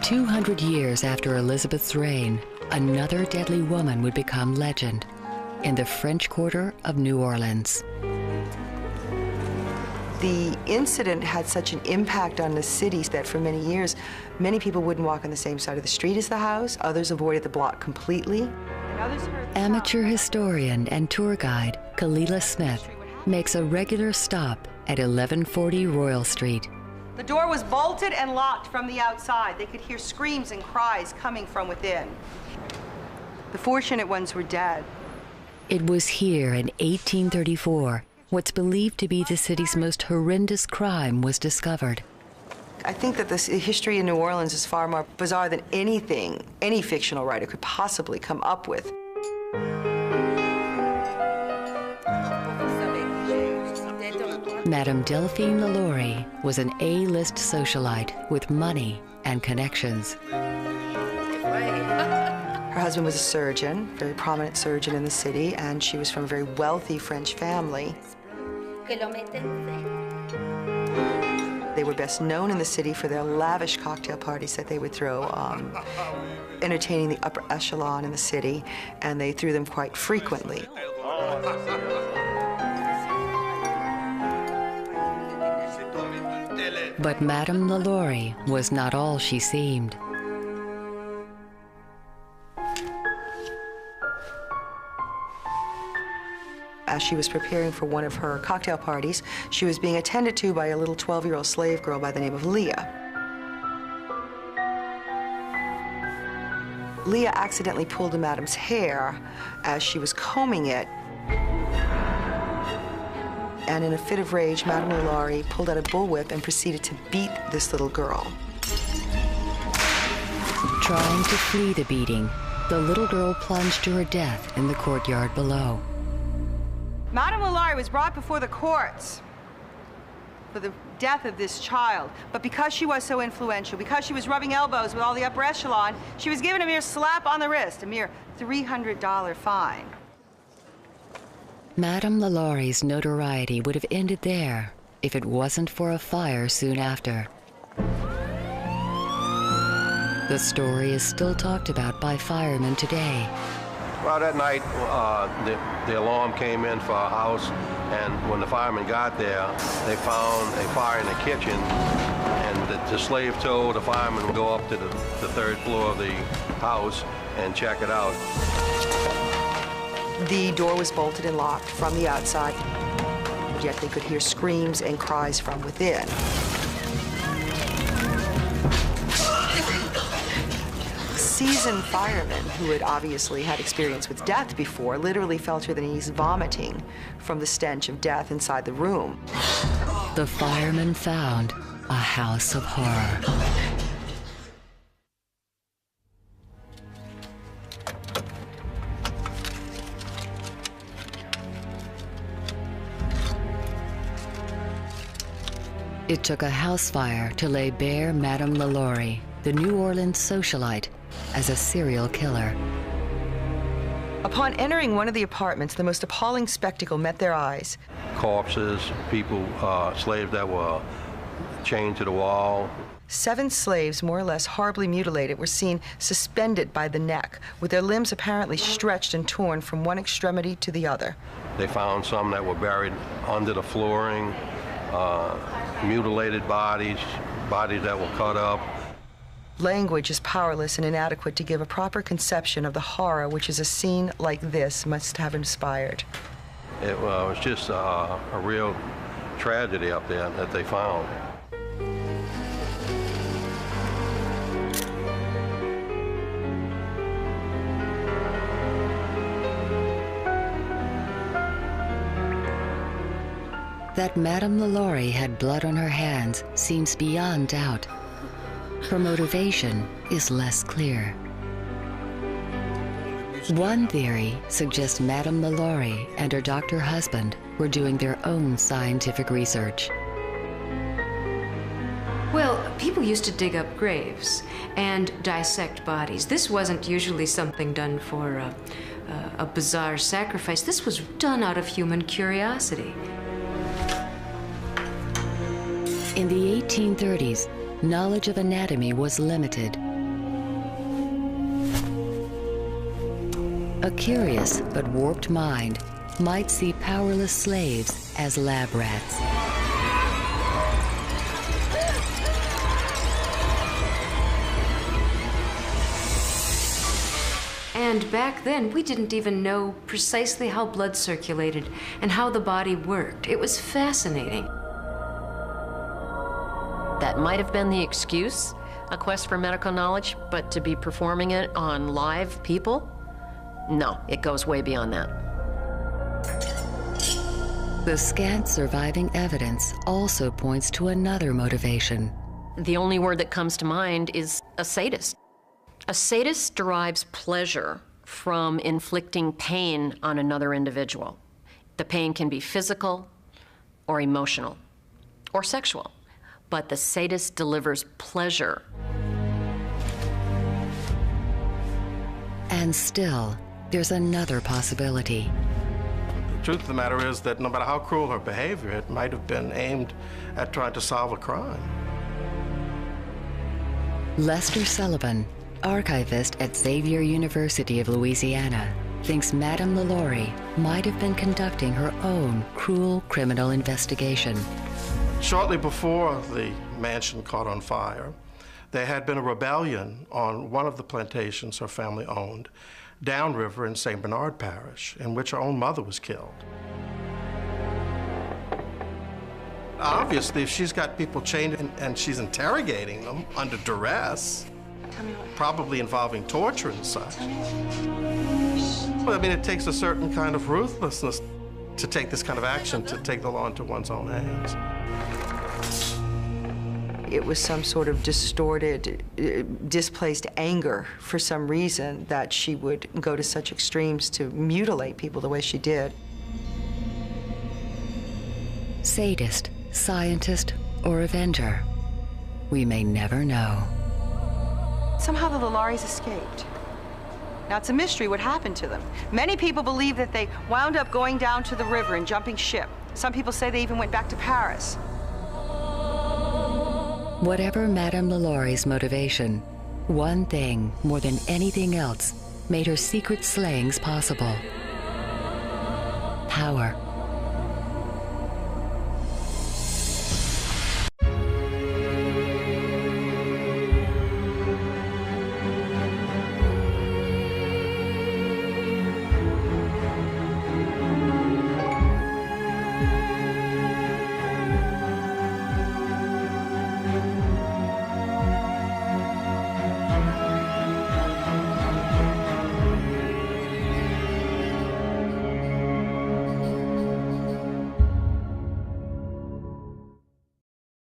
200 years after Elizabeth's reign, another deadly woman would become legend in the French Quarter of New Orleans. The incident had such an impact on the city that for many years, many people wouldn't walk on the same side of the street as the house. Others avoided the block completely. Amateur historian and tour guide Kalila Smith makes a regular stop at 1140 Royal Street. The door was bolted and locked from the outside. They could hear screams and cries coming from within. The fortunate ones were dead. It was here in 1834, what's believed to be the city's most horrendous crime was discovered. I think that the history in New Orleans is far more bizarre than anything any fictional writer could possibly come up with. Madame Delphine Lalaurie was an A-list socialite with money and connections. Her husband was a surgeon, a very prominent surgeon in the city, and she was from a very wealthy French family. They were best known in the city for their lavish cocktail parties that they would throw, entertaining the upper echelon in the city, and they threw them quite frequently. But Madame Lalaurie was not all she seemed. As she was preparing for one of her cocktail parties, she was being attended to by a little 12-year-old slave girl by the name of Leah. Leah accidentally pulled a madame's hair as she was combing it. And in a fit of rage, Madame Lalaurie pulled out a bullwhip and proceeded to beat this little girl. Trying to flee the beating, the little girl plunged to her death in the courtyard below. Madame Lalaurie was brought before the courts for the death of this child, but because she was so influential, because she was rubbing elbows with all the upper echelon, she was given a mere slap on the wrist, a mere $300 fine. Madame Lalaurie's notoriety would have ended there if it wasn't for a fire soon after. The story is still talked about by firemen today. Well, that night, the alarm came in for our house, and when the firemen got there, they found a fire in the kitchen, and the slave told the firemen to go up to the third floor of the house and check it out. The door was bolted and locked from the outside, yet they could hear screams and cries from within. Seasoned firemen who had obviously had experience with death before literally fell to their knees vomiting from the stench of death inside the room. The firemen found a house of horror. It took a house fire to lay bare Madame Lalaurie, the New Orleans socialite, as a serial killer. Upon entering one of the apartments, the most appalling spectacle met their eyes. Corpses, people, slaves that were chained to the wall. 7 slaves, more or less horribly mutilated, were seen suspended by the neck, with their limbs apparently stretched and torn from one extremity to the other. They found some that were buried under the flooring, mutilated bodies that were cut up. Language is powerless and inadequate to give a proper conception of the horror which is a scene like this must have inspired. It was just a real tragedy up there that they found. That Madame Lalaurie had blood on her hands seems beyond doubt. Her motivation is less clear. One theory suggests Madame Lalaurie and her doctor husband were doing their own scientific research. Well, people used to dig up graves and dissect bodies. This wasn't usually something done for a bizarre sacrifice. This was done out of human curiosity. In the 1830s, knowledge of anatomy was limited, A curious but warped mind might see powerless slaves as lab rats. And back then, we didn't even know precisely how blood circulated and how the body worked. It was fascinating. That might have been the excuse, a quest for medical knowledge, but to be performing it on live people? No, it goes way beyond that. The scant surviving evidence also points to another motivation. The only word that comes to mind is a sadist. A sadist derives pleasure from inflicting pain on another individual. The pain can be physical or emotional or sexual, but the sadist delivers pleasure. And still, there's another possibility. The truth of the matter is that no matter how cruel her behavior, it might have been aimed at trying to solve a crime. Lester Sullivan, archivist at Xavier University of Louisiana, thinks Madame Lalaurie might have been conducting her own cruel criminal investigation. Shortly before the mansion caught on fire, there had been a rebellion on one of the plantations her family owned, downriver in St. Bernard Parish, in which her own mother was killed. Obviously, if she's got people chained and she's interrogating them under duress, probably involving torture and such. Well, I mean, it takes a certain kind of ruthlessness to take this kind of action, to take the law into one's own hands. It was some sort of distorted, displaced anger for some reason that she would go to such extremes to mutilate people the way she did. Sadist, scientist, or avenger? We may never know. Somehow the Lalauries escaped. Now, it's a mystery what happened to them. Many people believe that they wound up going down to the river and jumping ship. Some people say they even went back to Paris. Whatever Madame Lalaurie's motivation, one thing more than anything else made her secret slayings possible: power.